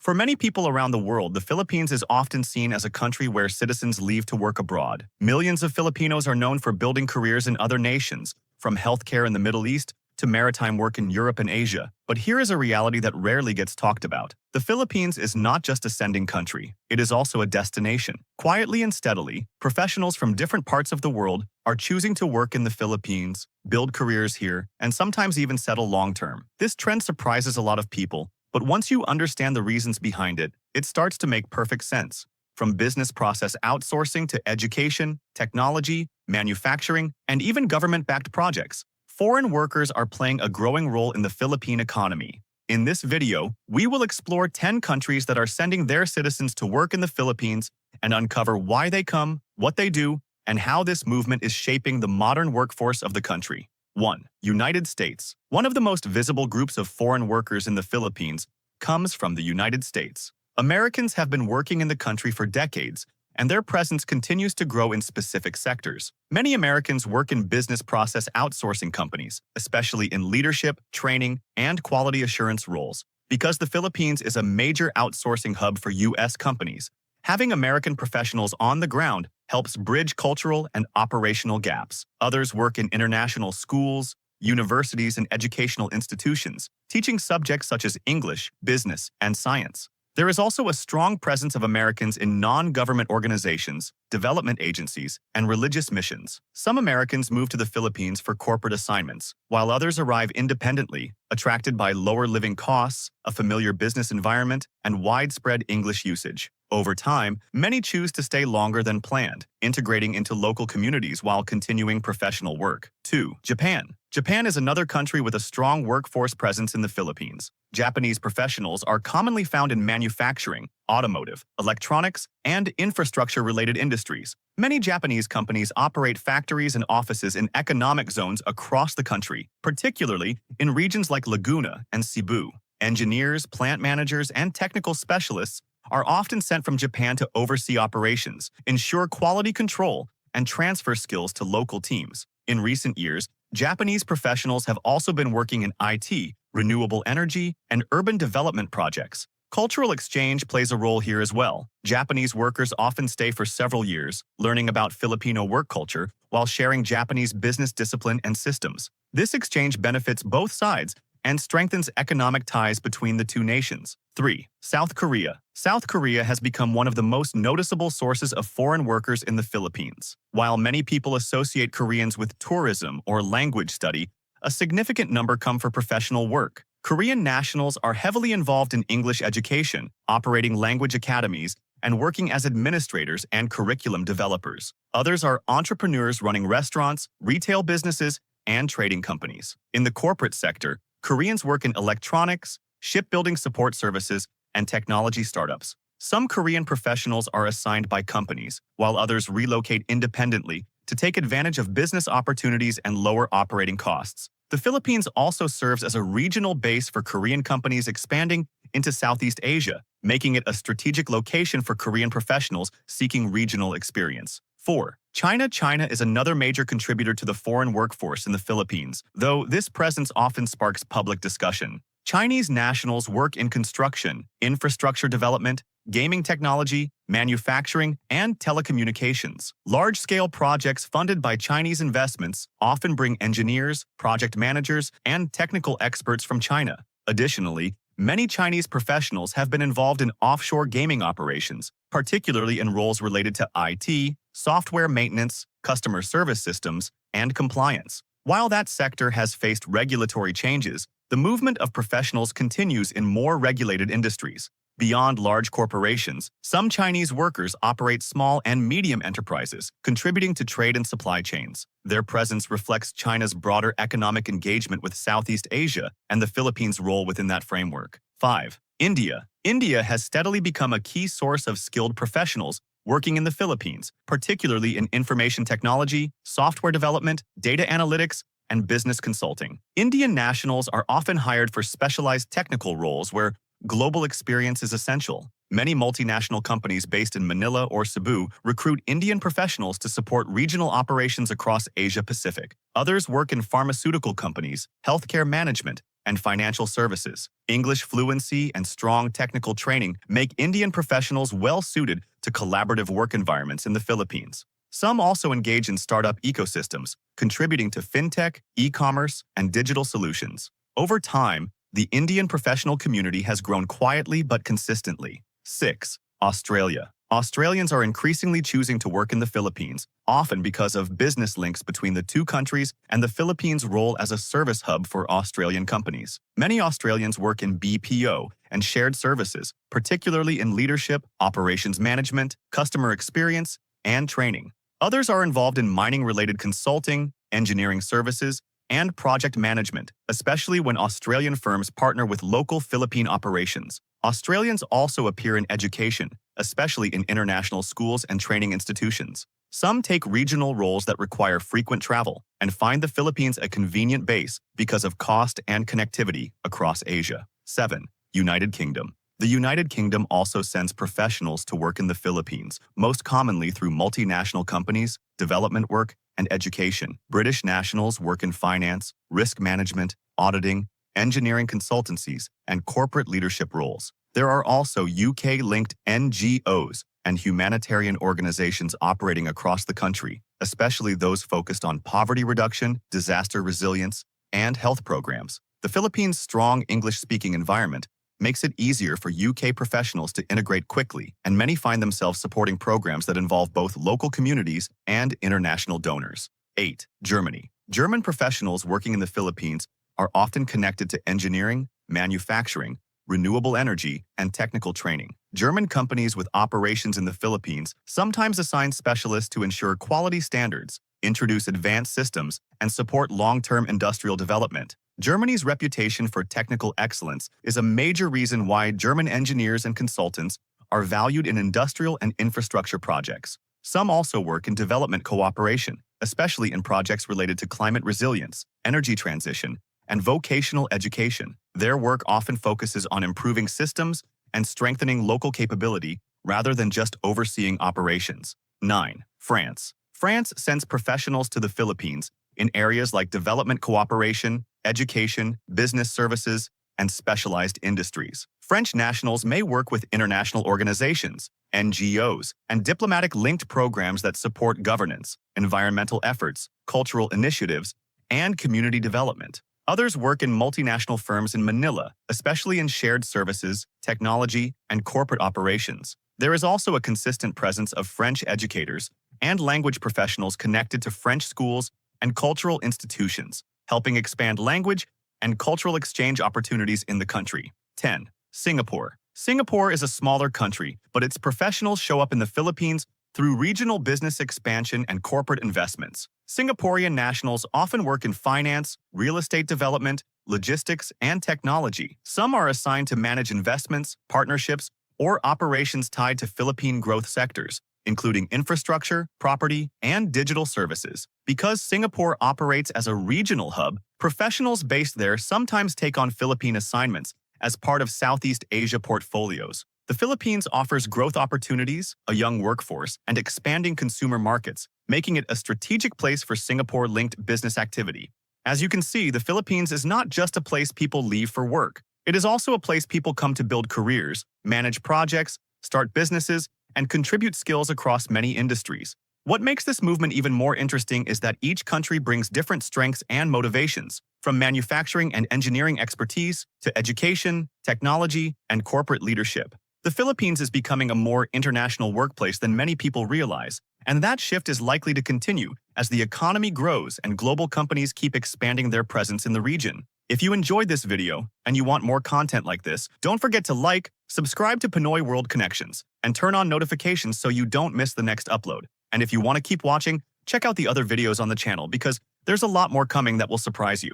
For many people around the world, the Philippines is often seen as a country where citizens leave to work abroad. Millions of Filipinos are known for building careers in other nations, from healthcare in the Middle East to maritime work in Europe and Asia. But here is a reality that rarely gets talked about. The Philippines is not just a sending country, it is also a destination. Quietly and steadily, professionals from different parts of the world are choosing to work in the Philippines, build careers here, and sometimes even settle long-term. This trend surprises a lot of people, but once you understand the reasons behind it, it starts to make perfect sense. From business process outsourcing to education, technology, manufacturing, and even government-backed projects, foreign workers are playing a growing role in the Philippine economy. In this video, we will explore 10 countries that are sending their citizens to work in the Philippines and uncover why they come, what they do, and how this movement is shaping the modern workforce of the country. 1. United States. One of the most visible groups of foreign workers in the Philippines comes from the United States. Americans have been working in the country for decades, and their presence continues to grow in specific sectors. Many Americans work in business process outsourcing companies, especially in leadership, training, and quality assurance roles. Because the Philippines is a major outsourcing hub for U.S. companies, having American professionals on the ground helps bridge cultural and operational gaps. Others work in international schools, universities, and educational institutions, teaching subjects such as English, business, and science. There is also a strong presence of Americans in non-government organizations, development agencies, and religious missions. Some Americans move to the Philippines for corporate assignments, while others arrive independently, attracted by lower living costs, a familiar business environment, and widespread English usage. Over time, many choose to stay longer than planned, integrating into local communities while continuing professional work. 2. Japan. Japan is another country with a strong workforce presence in the Philippines. Japanese professionals are commonly found in manufacturing, automotive, electronics, and infrastructure-related industries. Many Japanese companies operate factories and offices in economic zones across the country, particularly in regions like Laguna and Cebu. Engineers, plant managers, and technical specialists are often sent from Japan to oversee operations, ensure quality control, and transfer skills to local teams. In recent years, Japanese professionals have also been working in IT, renewable energy, and urban development projects. Cultural exchange plays a role here as well. Japanese workers often stay for several years, learning about Filipino work culture while sharing Japanese business discipline and systems. This exchange benefits both sides and strengthens economic ties between the two nations. 3. South Korea. South Korea has become one of the most noticeable sources of foreign workers in the Philippines. While many people associate Koreans with tourism or language study, a significant number come for professional work. Korean nationals are heavily involved in English education, operating language academies, and working as administrators and curriculum developers. Others are entrepreneurs running restaurants, retail businesses, and trading companies. In the corporate sector, Koreans work in electronics, shipbuilding support services, and technology startups. Some Korean professionals are assigned by companies, while others relocate independently to take advantage of business opportunities and lower operating costs. The Philippines also serves as a regional base for Korean companies expanding into Southeast Asia, making it a strategic location for Korean professionals seeking regional experience. 4. China. China is another major contributor to the foreign workforce in the Philippines, though this presence often sparks public discussion. Chinese nationals work in construction, infrastructure development, gaming technology, manufacturing, and telecommunications. Large-scale projects funded by Chinese investments often bring engineers, project managers, and technical experts from China. Additionally, many Chinese professionals have been involved in offshore gaming operations, particularly in roles related to IT, software maintenance, customer service systems, and compliance. While that sector has faced regulatory changes, the movement of professionals continues in more regulated industries. Beyond large corporations, some Chinese workers operate small and medium enterprises, contributing to trade and supply chains. Their presence reflects China's broader economic engagement with Southeast Asia and the Philippines' role within that framework. 5. India. India has steadily become a key source of skilled professionals working in the Philippines, particularly in information technology, software development, data analytics, and business consulting. Indian nationals are often hired for specialized technical roles where global experience is essential. Many multinational companies based in Manila or Cebu recruit Indian professionals to support regional operations across Asia-Pacific. Others work in pharmaceutical companies, healthcare management, and financial services. English fluency and strong technical training make Indian professionals well-suited to collaborative work environments in the Philippines. Some also engage in startup ecosystems, contributing to fintech, e-commerce, and digital solutions. Over time, the Indian professional community has grown quietly but consistently. 6. Australia. Australians are increasingly choosing to work in the Philippines, often because of business links between the two countries and the Philippines' role as a service hub for Australian companies. Many Australians work in BPO and shared services, particularly in leadership, operations management, customer experience, and training. Others are involved in mining-related consulting, engineering services, and project management, especially when Australian firms partner with local Philippine operations. Australians also appear in education, especially in international schools and training institutions. Some take regional roles that require frequent travel and find the Philippines a convenient base because of cost and connectivity across Asia. 7. United Kingdom. The United Kingdom also sends professionals to work in the Philippines, most commonly through multinational companies, development work, and education. British nationals work in finance, risk management, auditing, engineering consultancies, and corporate leadership roles. There are also UK-linked NGOs and humanitarian organizations operating across the country, especially those focused on poverty reduction, disaster resilience, and health programs. The Philippines' strong English-speaking environment makes it easier for UK professionals to integrate quickly, and many find themselves supporting programs that involve both local communities and international donors. 8. Germany. German professionals working in the Philippines are often connected to engineering, manufacturing, renewable energy, and technical training. German companies with operations in the Philippines sometimes assign specialists to ensure quality standards, introduce advanced systems, and support long-term industrial development. Germany's reputation for technical excellence is a major reason why German engineers and consultants are valued in industrial and infrastructure projects. Some also work in development cooperation, especially in projects related to climate resilience, energy transition, and vocational education. Their work often focuses on improving systems and strengthening local capability rather than just overseeing operations. 9. France. France sends professionals to the Philippines in areas like development cooperation, education, business services, and specialized industries. French nationals may work with international organizations, NGOs, and diplomatic-linked programs that support governance, environmental efforts, cultural initiatives, and community development. Others work in multinational firms in Manila, especially in shared services, technology, and corporate operations. There is also a consistent presence of French educators and language professionals connected to French schools and cultural institutions, helping expand language and cultural exchange opportunities in the country. 10. Singapore. Singapore is a smaller country, but its professionals show up in the Philippines through regional business expansion and corporate investments. Singaporean nationals often work in finance, real estate development, logistics, and technology. Some are assigned to manage investments, partnerships, or operations tied to Philippine growth sectors, including infrastructure, property, and digital services. Because Singapore operates as a regional hub, professionals based there sometimes take on Philippine assignments as part of Southeast Asia portfolios. The Philippines offers growth opportunities, a young workforce, and expanding consumer markets, making it a strategic place for Singapore-linked business activity. As you can see, the Philippines is not just a place people leave for work. It is also a place people come to build careers, manage projects, start businesses, and contribute skills across many industries. What makes this movement even more interesting is that each country brings different strengths and motivations, from manufacturing and engineering expertise to education, technology, and corporate leadership. The Philippines is becoming a more international workplace than many people realize, and that shift is likely to continue as the economy grows and global companies keep expanding their presence in the region. If you enjoyed this video and you want more content like this, don't forget to like, subscribe to Pinoy World Connections, and turn on notifications so you don't miss the next upload. And if you want to keep watching, check out the other videos on the channel because there's a lot more coming that will surprise you.